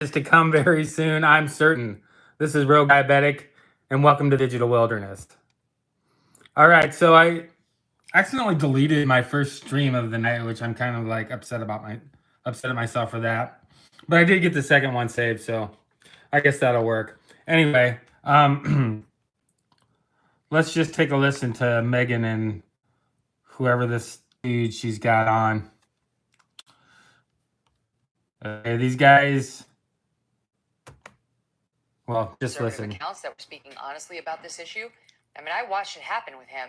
is to come very soon, I'm certain. This is Rogue Diabetic, and welcome to Digital Wilderness. All right, so I accidentally deleted my first stream of the night, which I'm kind of like upset at myself for that. But I did get the second one saved, so I guess that'll work. Anyway, let's just take a listen to Megan and whoever this dude she's got on. Okay, these guys. Well, just listen. Accounts that were speaking honestly about this issue. I mean, I watched it happen with him,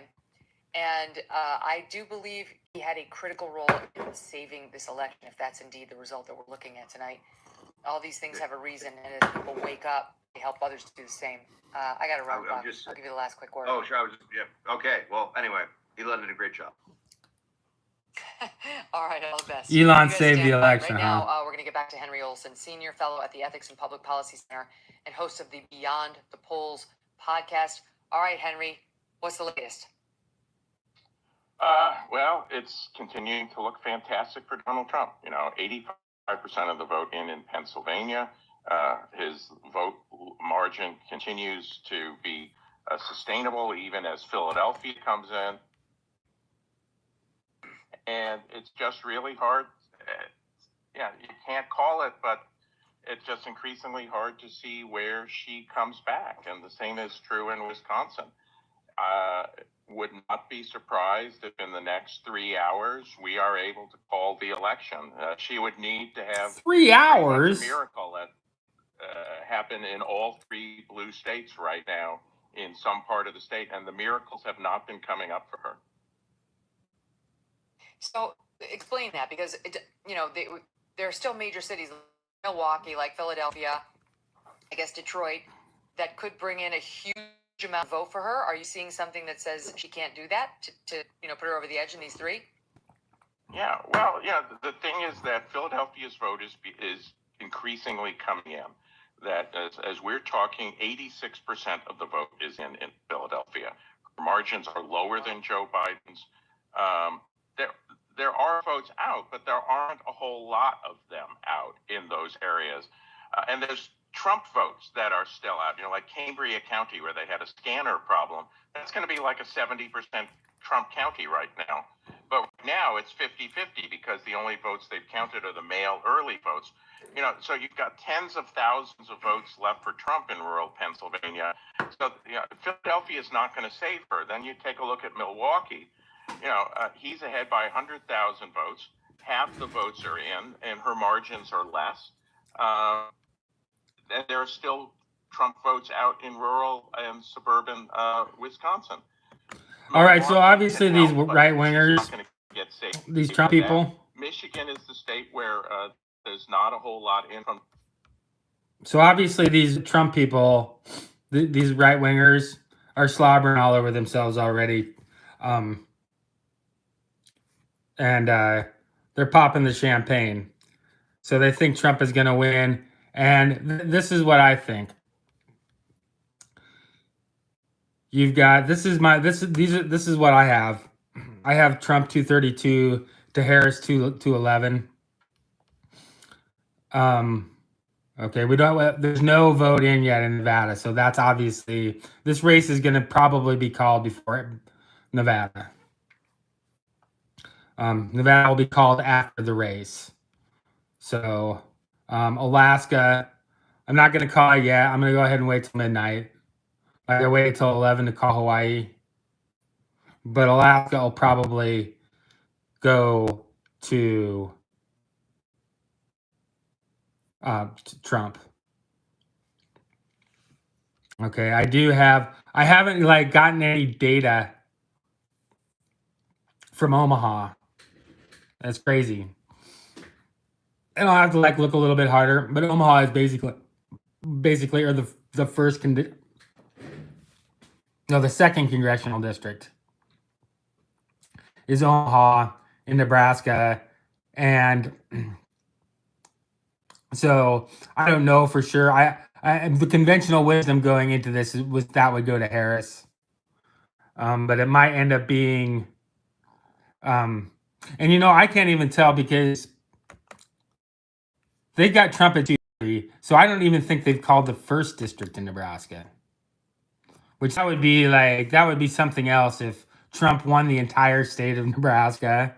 and I do believe he had a critical role in saving this election, if that's indeed the result that we're looking at tonight. All these things have a reason, and as people wake up, they help others to do the same. I got to run, Bob. I'll give you the last quick word. Oh, sure. Okay. Well, anyway, Elon did a great job. All right, all the best. Elon saved the election, right now, we're going to get back to Henry Olsen, Senior Fellow at the Ethics and Public Policy Center and host of the Beyond the Polls podcast. All right, Henry, what's the latest? Well, it's continuing to look fantastic for Donald Trump. 85% of the vote in Pennsylvania. His vote margin continues to be sustainable even as Philadelphia comes in. And it's just really hard. You can't call it, but it's just increasingly hard to see where she comes back. And the same is true in Wisconsin. Would not be surprised if in the next 3 hours we are able to call the election. She would need to have 3 hours. A miracle that happen in all three blue states right now in some part of the state, and the miracles have not been coming up for her. So explain that, because there are still major cities, like Milwaukee, like Philadelphia, I guess Detroit, that could bring in a huge amount of vote for her. Are you seeing something that says she can't do that to put her over the edge in these three? Yeah, well, the thing is that Philadelphia's vote is increasingly coming in. That as we're talking, 86% of the vote is in Philadelphia. Her margins are lower than Joe Biden's. There are votes out, but there aren't a whole lot of them out in those areas. And there's Trump votes that are still out, like Cambria County, where they had a scanner problem. That's going to be like a 70% Trump county right now. But now it's 50-50 because the only votes they've counted are the mail early votes. So you've got tens of thousands of votes left for Trump in rural Pennsylvania. So Philadelphia is not going to save her. Then you take a look at Milwaukee. He's ahead by 100,000 votes. Half the votes are in, and her margins are less. And there are still Trump votes out in rural and suburban Wisconsin. All right, so obviously these right-wingers, these Trump people. Michigan is the state where there's not a whole lot in. So obviously these Trump people, these right-wingers, are slobbering all over themselves already. And they're popping the champagne. So they think Trump is going to win. And this is what I think. You've got this is what I have. I have Trump 232 to Harris 211. Okay, there's no vote in yet in Nevada, so that's obviously this race is going to probably be called before Nevada. Nevada will be called after the race. So Alaska, I'm not going to call it yet. I'm going to go ahead and wait till midnight. I gotta wait till 11 to call Hawaii. But Alaska will probably go to Trump. Okay, I haven't gotten any data from Omaha. That's crazy. And I'll have to look a little bit harder, but Omaha is basically or the first the second congressional district is Omaha in Nebraska, and so I don't know for sure. The conventional wisdom going into this was that would go to Harris, but it might end up being, and I can't even tell because they got Trump at 230. 230. So I don't even think they've called the first district in Nebraska, which that would be something else if Trump won the entire state of Nebraska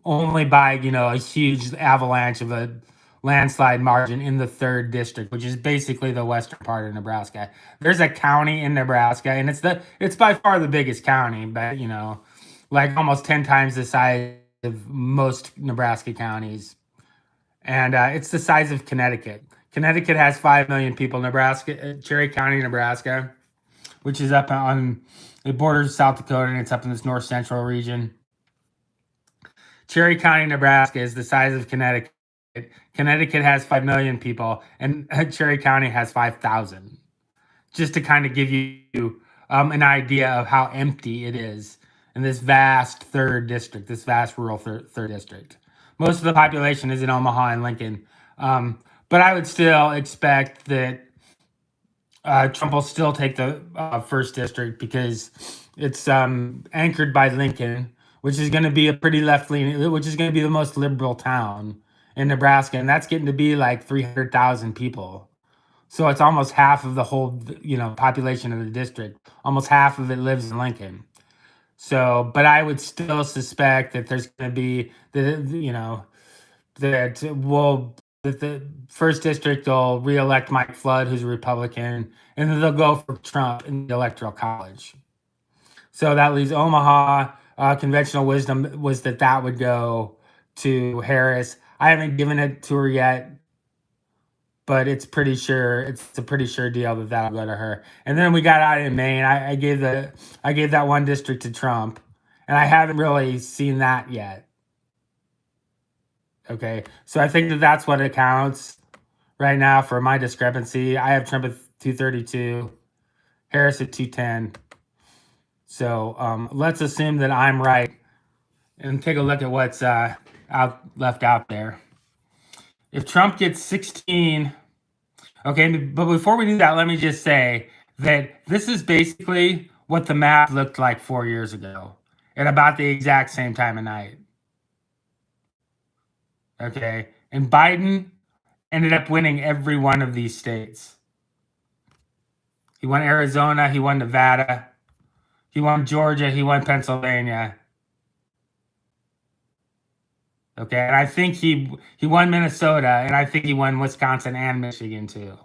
only by, a huge avalanche of a landslide margin in the 3rd district, which is basically the western part of Nebraska. There's a county in Nebraska, and it's by far the biggest county, but like almost 10 times the size of most Nebraska counties. And it's the size of Connecticut. Connecticut has 5 million people. Cherry County, Nebraska, which is up on, it borders South Dakota, and it's up in this north central region. Cherry County, Nebraska is the size of Connecticut. Connecticut has 5 million people, and Cherry County has 5,000. Just to kind of give you an idea of how empty it is in this vast 3rd district, this vast rural 3rd district. Most of the population is in Omaha and Lincoln. But I would still expect that Trump will still take the 1st district because it's anchored by Lincoln, which is going to be a pretty left-leaning, which is going to be the most liberal town in Nebraska. And that's getting to be like 300,000 people. So it's almost half of the whole, population of the district. Almost half of it lives in Lincoln. So, but I would still suspect that there's going to be that the 1st district will reelect Mike Flood, who's a Republican, and then they'll go for Trump in the Electoral College. So that leaves Omaha. Conventional wisdom was that would go to Harris. I haven't given it to her yet, but it's a pretty sure deal that that'll go to her. And then we got out in Maine. I gave that 1 district to Trump, and I haven't really seen that yet. Okay, so I think that's what accounts right now for my discrepancy. I have Trump at 232, Harris at 210. So let's assume that I'm right and take a look at what's left out there. If Trump gets 16, okay, but before we do that, let me just say that this is basically what the map looked like 4 years ago at about the exact same time of night. Okay, and Biden ended up winning every one of these states. He won Arizona, he won Nevada, he won Georgia, he won Pennsylvania. Okay, and I think he won Minnesota, and I think he won Wisconsin and Michigan too.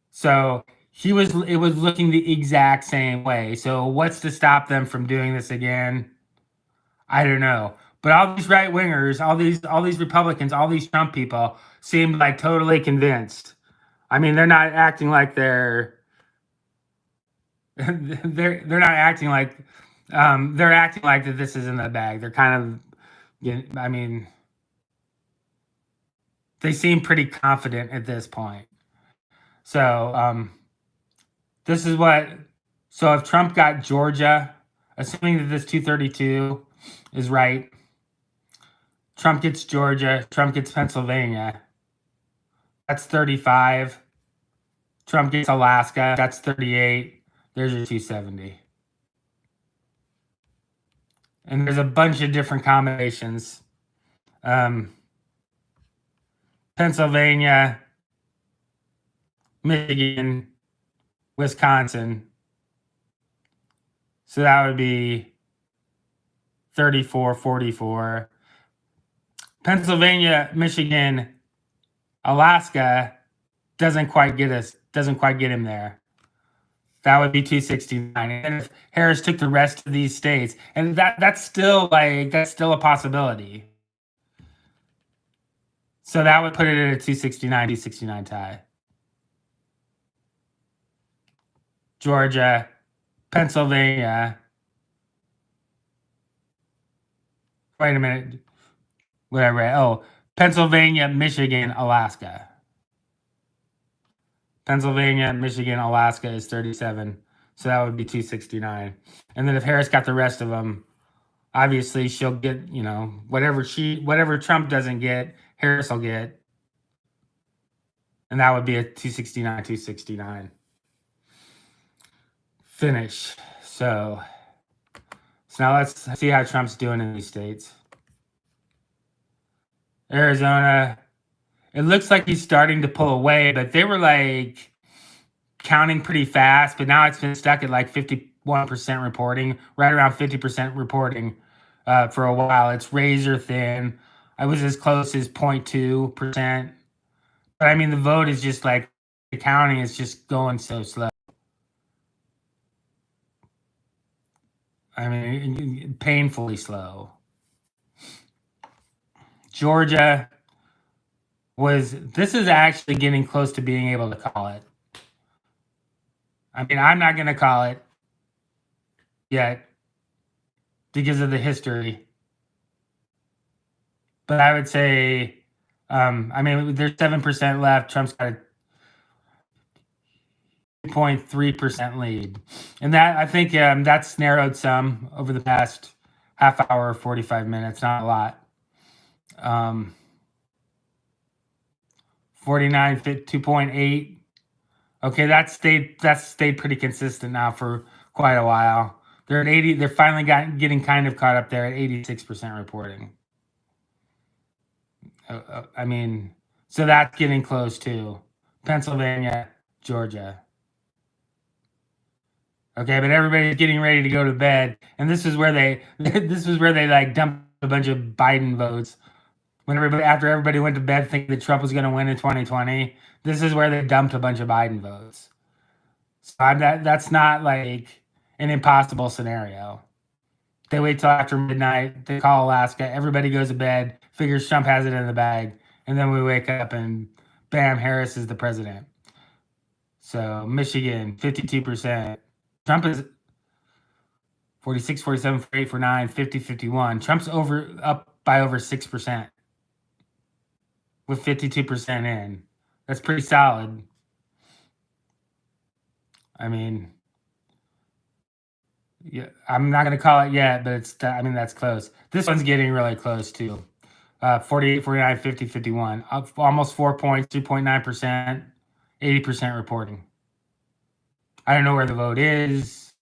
So it was looking the exact same way. So what's to stop them from doing this again? I don't know. But all these right wingers, all these Republicans, all these Trump people seem like totally convinced. I mean, they're not acting like they're not acting like they're acting like that this is in the bag. They're kind of, I mean, they seem pretty confident at this point. So this is what. So if Trump got Georgia, assuming that this 232 is right, Trump gets Georgia, Trump gets Pennsylvania. That's 35. Trump gets Alaska. That's 38. There's your 270. And there's a bunch of different combinations. Pennsylvania, Michigan, Wisconsin. So that would be 34, 44. Pennsylvania, Michigan, Alaska doesn't quite get him there. That would be 269. And if Harris took the rest of these states, and that's still a possibility. So that would put it at a 269 tie. Georgia, Pennsylvania. Wait a minute. What I read? Oh, Pennsylvania, Michigan, Alaska. Pennsylvania, Michigan, Alaska is 37. So that would be 269. And then if Harris got the rest of them, obviously she'll get, whatever Trump doesn't get, Harris will get. And that would be a 269. Finish. So now let's see how Trump's doing in these states. Arizona. it looks like he's starting to pull away, but they were like counting pretty fast, but now it's been stuck at like 51% reporting, right around 50% reporting for a while. It's razor thin. I was as close as 0.2%. But I mean, the vote is just like, the counting is just going so slow. I mean, painfully slow. Georgia this is actually getting close to being able to call it. I mean, I'm not going to call it yet because of the history. But I would say, I mean, there's 7% left. Trump's got a 2.3% lead. And that, I think that's narrowed some over the past half hour, 45 minutes, not a lot. 49, 2.8. Okay, that's stayed pretty consistent now for quite a while. They're at 80. They're finally getting kind of caught up there at 86% reporting. I mean, so that's getting close too. Pennsylvania, Georgia. Okay, but everybody's getting ready to go to bed, and this is where they like dumped a bunch of Biden votes. When after everybody went to bed thinking that Trump was going to win in 2020, this is where they dumped a bunch of Biden votes. So that's not like an impossible scenario. They wait till after midnight. They call Alaska. Everybody goes to bed, figures Trump has it in the bag. And then we wake up and bam, Harris is the president. So Michigan, 52%. Trump is 46, 47, 48, 49, 50, 51. Trump's up by over 6% with 52% in. That's pretty solid. I mean, yeah, I'm not going to call it yet, but that's close. This one's getting really close too. 48, 49, 50, 51. Up almost 4 points, 2.9%, 80% reporting. I don't know where the vote is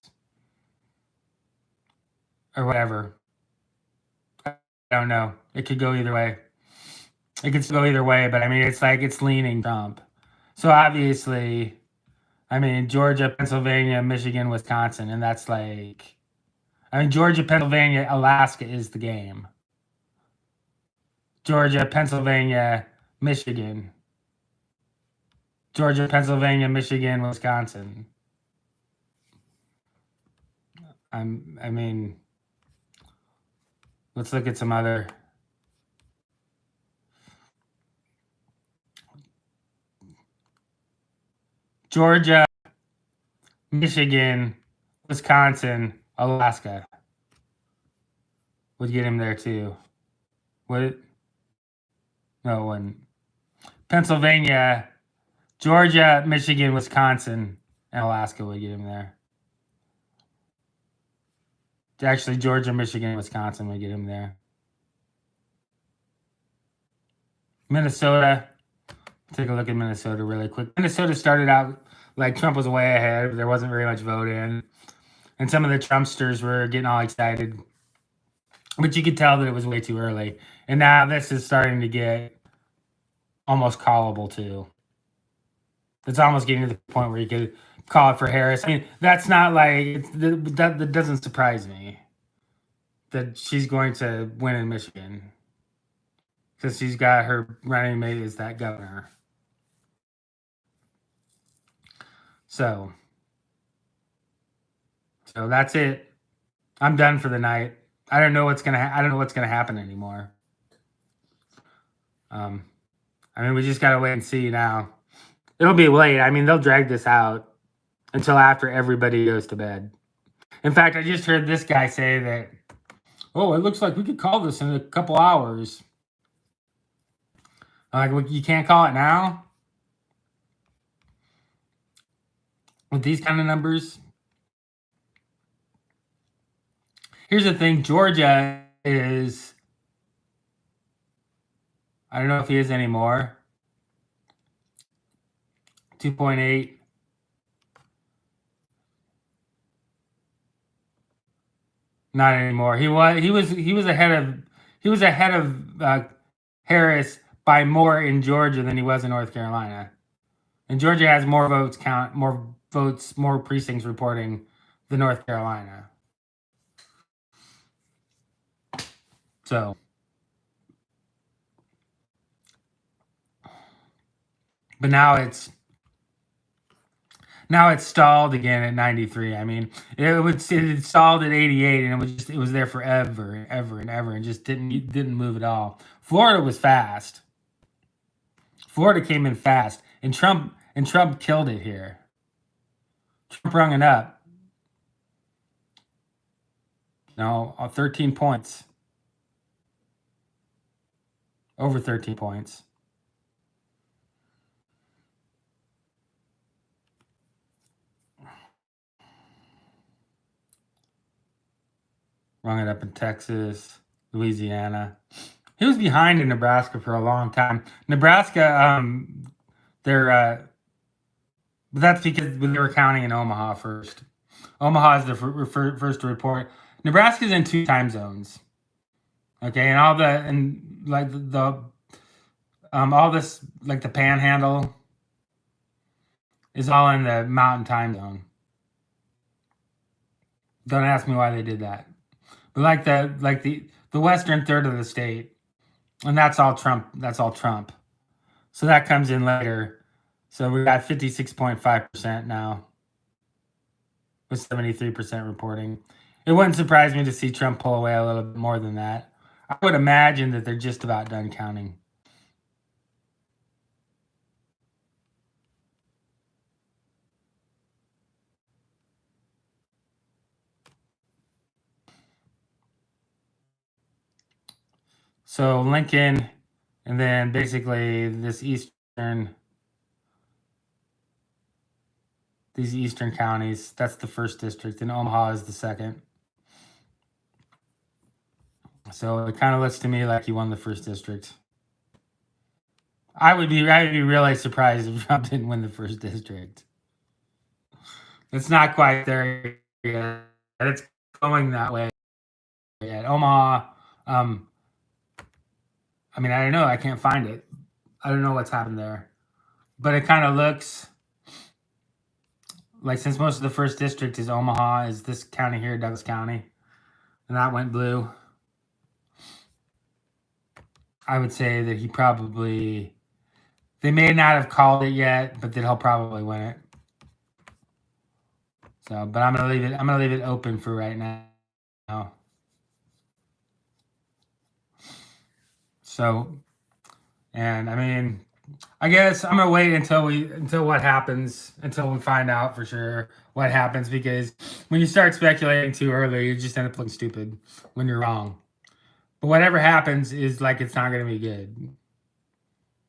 or whatever. I don't know. It could go either way. It could go either way, but I mean, it's like it's leaning Trump. So obviously, I mean, Georgia, Pennsylvania, Michigan, Wisconsin, and that's like, I mean, Georgia, Pennsylvania, Alaska is the game. Georgia, Pennsylvania, Michigan. Georgia, Pennsylvania, Michigan, Wisconsin. I mean, let's look at some other. Georgia, Michigan, Wisconsin, Alaska would get him there too. Would it? No, it wouldn't. Pennsylvania, Georgia, Michigan, Wisconsin, and Alaska would get him there. Actually, Georgia, Michigan, Wisconsin would get him there. Minnesota. Take a look at Minnesota really quick. Minnesota started out like Trump was way ahead. There wasn't very much vote in. And some of the Trumpsters were getting all excited. But you could tell that it was way too early. And now this is starting to get almost callable too. It's almost getting to the point where you could call it for Harris. I mean, that's not like, that doesn't surprise me that she's going to win in Michigan. Because she's got her running mate as that governor. So that's it. I'm done for the night. I don't know what's gonna happen anymore. I mean, we just gotta wait and see now. It'll be late. I mean, they'll drag this out until after everybody goes to bed. In fact, I just heard this guy say that, oh, it looks like we could call this in a couple hours. I'm like, well, you can't call it now? With these kind of numbers? Here's the thing. Georgia is, I don't know if he is anymore. 2.8. Not anymore. He was ahead of Harris by more in Georgia than he was in North Carolina. And Georgia has more votes, more precincts reporting than North Carolina. So, but now it's stalled again at 93. I mean, it stalled at 88, and it was there forever and ever and ever, and just didn't move at all. Florida was fast. Florida came in fast, and Trump killed it here. Trump rung it up. 13 points. Over 13 points. Rung it up in Texas, Louisiana. He was behind in Nebraska for a long time. Nebraska, but that's because they were counting in Omaha first. Omaha is the first to report. Nebraska's in 2 time zones. Okay, and all this like the Panhandle is all in the Mountain Time Zone. Don't ask me why they did that. But like the western third of the state, and that's all Trump. That's all Trump. So that comes in later. So we got 56.5% now, with 73% reporting. It wouldn't surprise me to see Trump pull away a little bit more than that. I would imagine that they're just about done counting. So Lincoln, and then basically these eastern counties, that's the first district, and Omaha is the second. So it kind of looks to me like he won the first district. I would be really surprised if Trump didn't win the first district. It's not quite there yet. It's going that way yet. Omaha, I mean, I don't know. I can't find it. I don't know what's happened there. But it kind of looks like, since most of the first district is Omaha, is this county here, Douglas County, and that went blue, I would say that they may not have called it yet, but that he'll probably win it. So, but I'm gonna leave it open for right now. So, and I mean, I guess I'm gonna wait until we find out for sure what happens, because when you start speculating too early, you just end up looking stupid when you're wrong. But whatever happens is like, it's not gonna be good.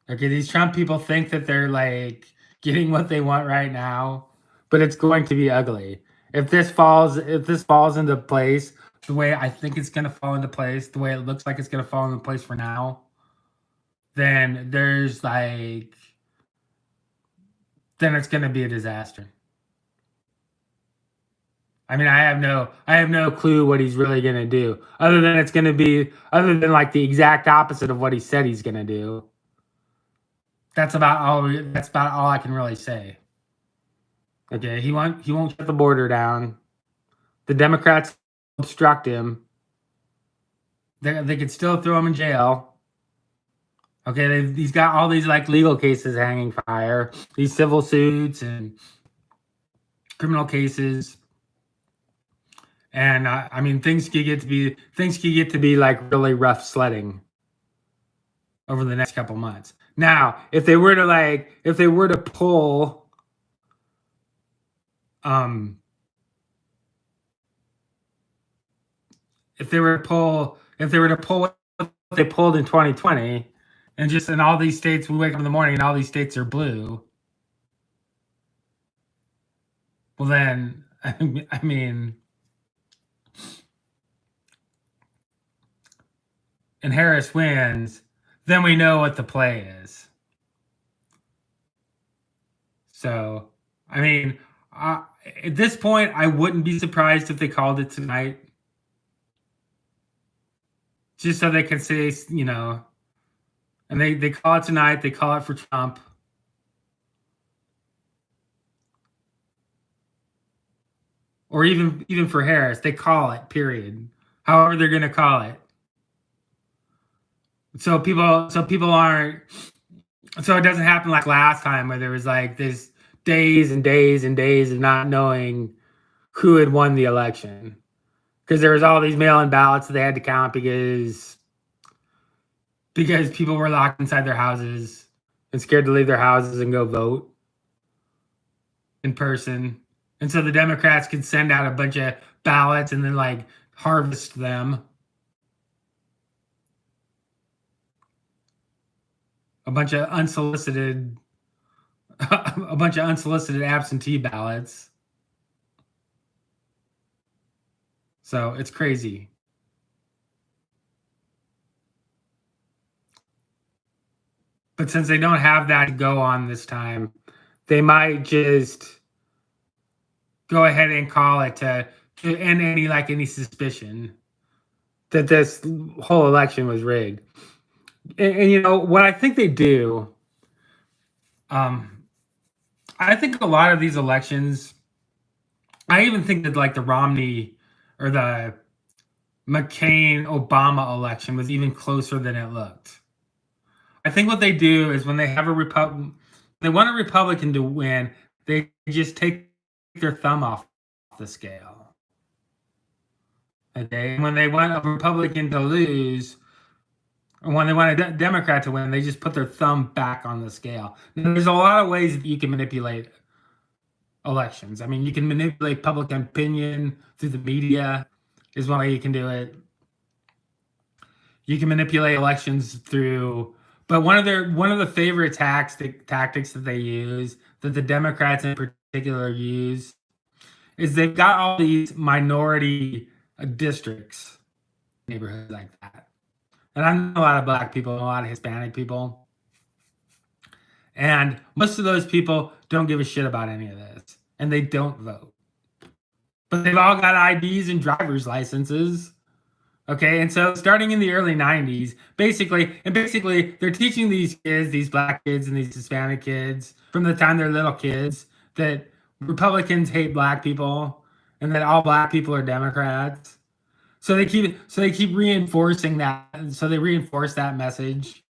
Okay, these Trump people think that they're like getting what they want right now, but it's going to be ugly. If this falls into place the way I think it's gonna fall into place, the way it looks like it's gonna fall into place for now, then then it's gonna be a disaster. I mean, I have no clue what he's really gonna do, other than like the exact opposite of what he said he's gonna do. That's about all I can really say. Okay, he won't shut the border down. The Democrats obstruct him. They could still throw him in jail. Okay, he's got all these like legal cases hanging fire, these civil suits and criminal cases, and I mean, things could get to be like really rough sledding over the next couple months. Now, if they were to pull, if they were to pull what they pulled in 2020, and just in all these states, we wake up in the morning and all these states are blue, well then, I mean, and Harris wins, then we know what the play is. So, I mean, at this point, I wouldn't be surprised if they called it tonight, just so they could say, And they call it tonight. They call it for Trump. Or even for Harris, they call it, period. However they're going to call it. So people aren't, so it doesn't happen like last time where there was like this days and days and days of not knowing who had won the election. Because there was all these mail-in ballots that they had to count because people were locked inside their houses and scared to leave their houses and go vote in person. And so the Democrats could send out a bunch of ballots and then like harvest them. A bunch of unsolicited absentee ballots. So it's crazy. But since they don't have that to go on this time, they might just go ahead and call it to end any suspicion that this whole election was rigged. And you know what I think they do. I think a lot of these elections, I even think that like the Romney or the McCain-Obama election was even closer than it looked. I think what they do is when they have they want a Republican to win, they just take their thumb off the scale. Okay, and when they want a Republican to lose, or when they want a Democrat to win, they just put their thumb back on the scale. Now, there's a lot of ways that you can manipulate elections. I mean, you can manipulate public opinion through the media is one way you can do it. You can manipulate elections through, but one of the favorite tactics that they use, that the Democrats in particular use, is they've got all these minority districts, neighborhoods like that. And I know a lot of Black people and a lot of Hispanic people. And most of those people don't give a shit about any of this. And they don't vote. But they've all got IDs and driver's licenses. Okay, and so starting in the early 90s, basically they're teaching these kids, these Black kids and these Hispanic kids, from the time they're little kids, that Republicans hate Black people and that all Black people are Democrats. So they keep reinforcing that. So they reinforce that message,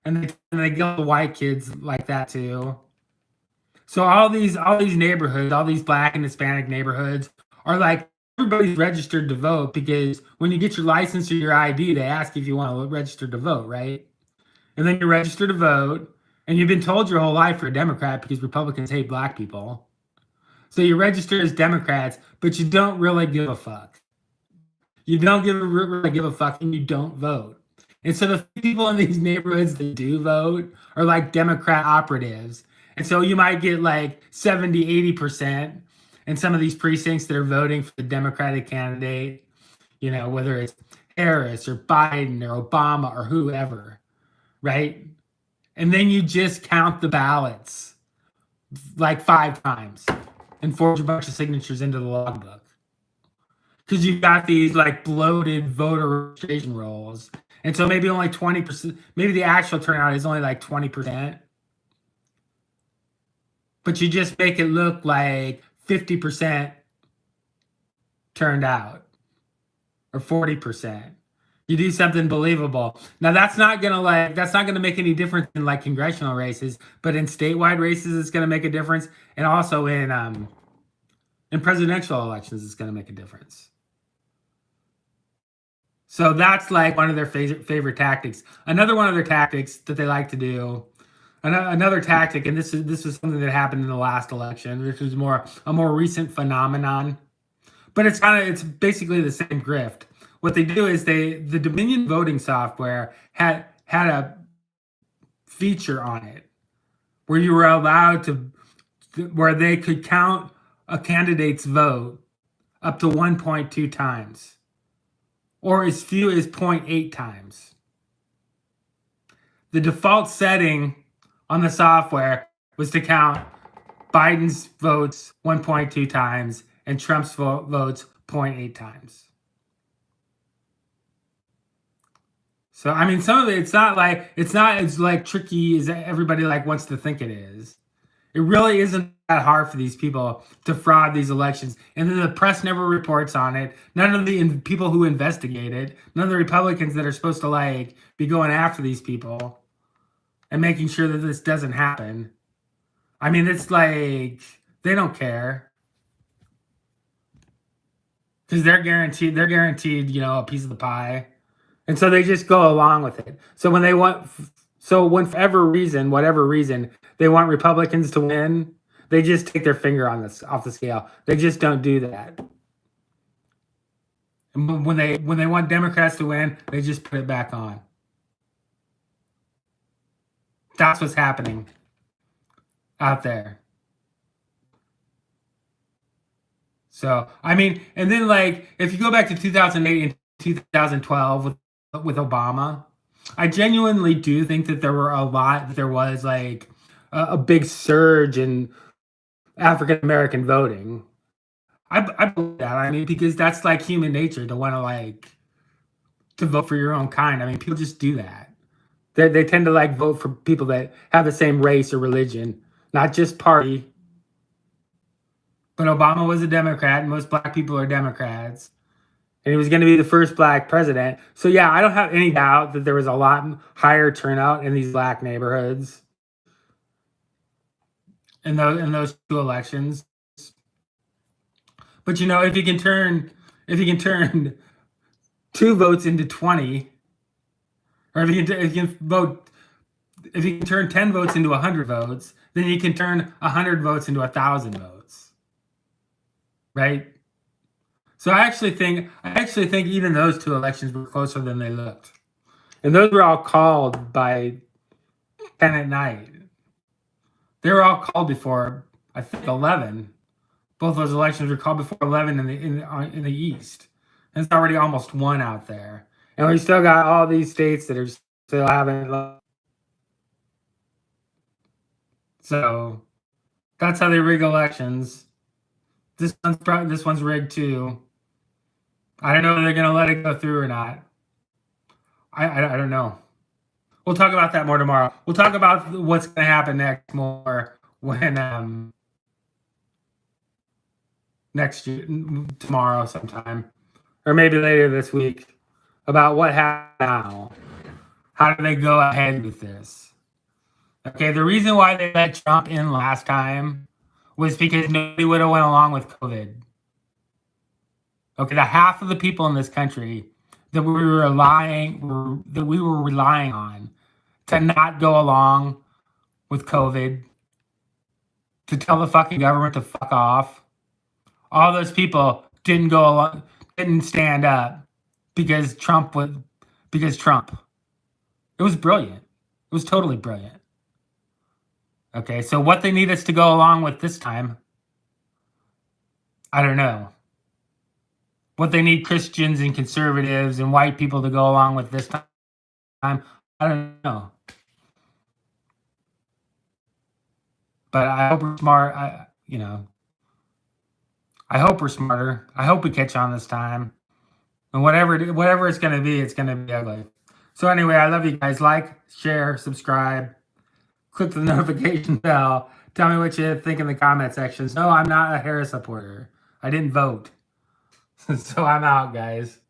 and they get the white kids like that too. So all these neighborhoods, all these Black and Hispanic neighborhoods, are like everybody's registered to vote, because when you get your license or your ID, they ask if you want to register to vote, right? And then you're registered to vote, and you've been told your whole life you're a Democrat because Republicans hate Black people. So you register as Democrats, but you don't really give a fuck. You don't really give a fuck, and you don't vote. And so the people in these neighborhoods that do vote are like Democrat operatives. And so you might get like 70, 80% in some of these precincts that are voting for the Democratic candidate, you know, whether it's Harris or Biden or Obama or whoever, right? And then you just count the ballots like 5 times and forge a bunch of signatures into the logbook. Because you've got these like bloated voter registration rolls. And so maybe only 20%, maybe the actual turnout is only like 20%. But you just make it look like 50% turned out, or 40%. You do something believable. Now that's not gonna make any difference in like congressional races, but in statewide races it's gonna make a difference, and also in presidential elections it's gonna make a difference. So that's like one of their favorite tactics. Another one of their tactics that they like to do, another tactic, and this was something that happened in the last election, which was a more recent phenomenon, but it's basically the same grift. What they do is the Dominion voting software had a feature on it where you were allowed where they could count a candidate's vote up to 1.2 times. Or as few as 0.8 times. The default setting on the software was to count Biden's votes 1.2 times and Trump's votes 0.8 times. So I mean, some of it's not as like tricky as everybody like wants to think it is. It really isn't that hard for these people to fraud these elections, and then the press never reports on it. None of the people who investigate it, none of the Republicans that are supposed to like be going after these people and making sure that this doesn't happen. I mean, it's like they don't care because they're guaranteed, you know, a piece of the pie. And so they just go along with it. So when whatever reason, they want Republicans to win, they just take their finger off the scale. They just don't do that. And when they want Democrats to win, they just put it back on. That's what's happening out there. So, I mean, and then like if you go back to 2008 and 2012 with Obama, I genuinely do think that there was like a big surge in African American voting. I believe that. I mean, because that's like human nature to want to vote for your own kind. I mean, people just do that. They tend to like vote for people that have the same race or religion, not just party. But Obama was a Democrat, and most black people are Democrats. And he was going to be the first black president. So yeah, I don't have any doubt that there was a lot higher turnout in these black neighborhoods in those two elections. But you know, if you can turn 2 votes into 20, or if you can turn 10 votes into 100 votes, then you can turn 100 votes into 1,000 votes, right? So I actually think even those 2 elections were closer than they looked, and those were all called by 10 at night. They were all called before, I think, 11. Both those elections were called before 11 in the East. And it's already almost 1 out there, and we still got all these states that are still haven't. So that's how they rig elections. This one's rigged too. I don't know if they're gonna let it go through or not. I don't know. We'll talk about that more tomorrow. We'll talk about what's gonna happen next more when next year, tomorrow sometime, or maybe later this week, about what happened now. How do they go ahead with this? Okay, the reason why they let Trump in last time was because nobody would have went along with COVID. Okay, the half of the people in this country that we were relying on to not go along with COVID, to tell the fucking government to fuck off, all those people didn't stand up because Trump. It was brilliant. It was totally brilliant. Okay, so what they need us to go along with this time, I don't know. What they need Christians and conservatives and white people to go along with this time, I don't know. But I hope we're smart. I hope we're smarter. I hope we catch on this time. And whatever it's going to be ugly. So anyway, I love you guys. Like, share, subscribe. Click the notification bell. Tell me what you think in the comment sections. No, I'm not a Harris supporter. I didn't vote. So I'm out, guys.